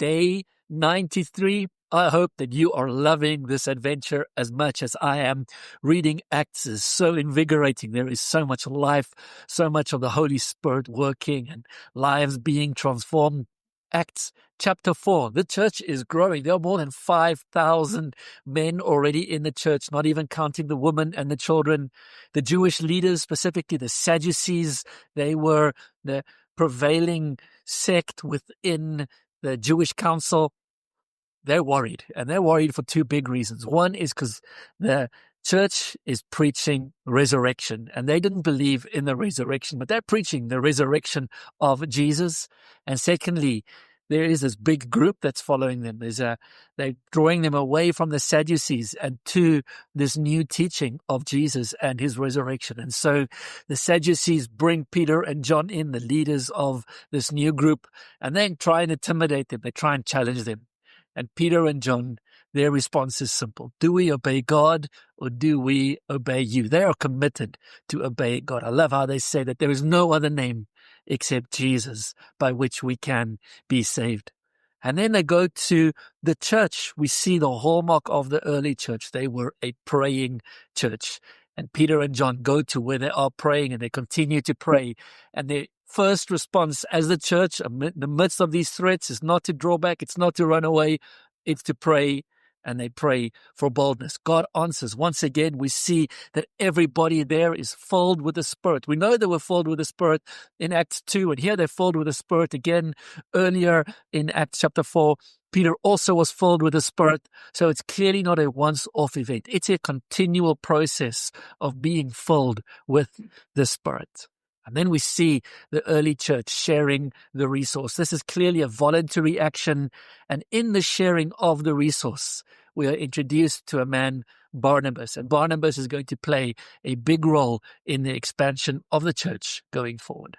Day 93. I hope that you are loving this adventure as much as I am. Reading Acts is so invigorating. There is so much life, so much of the Holy Spirit working and lives being transformed. Acts chapter 4, the church is growing. There are more than 5,000 men already in the church, not even counting the women and the children. The Jewish leaders, specifically the Sadducees, they were the prevailing sect within the Jewish council. They're worried, and they're worried for two big reasons. One is because the church is preaching resurrection, and they didn't believe in the resurrection, but they're preaching the resurrection of Jesus. And secondly, there is this big group that's following them. They're drawing them away from the Sadducees and to this new teaching of Jesus and his resurrection. And so the Sadducees bring Peter and John in, the leaders of this new group, and then try and intimidate them. They try and challenge them. And Peter and John, their response is simple. Do we obey God or do we obey you? They are committed to obey God. I love how they say that there is no other name except Jesus by which we can be saved. And then they go to the church. We see the hallmark of the early church. They were a praying church. And Peter and John go to where they are praying, and they continue to pray. And their first response as the church in the midst of these threats is not to draw back, it's not to run away, it's to pray. And they pray for boldness. God answers. Once again, we see that everybody there is filled with the Spirit. We know they were filled with the Spirit in Acts 2, and here they're filled with the Spirit again earlier in Acts chapter 4. Peter also was filled with the Spirit, so it's clearly not a once-off event. It's a continual process of being filled with the Spirit. And then we see the early church sharing the resource. This is clearly a voluntary action. And in the sharing of the resource, we are introduced to a man, Barnabas. And Barnabas is going to play a big role in the expansion of the church going forward.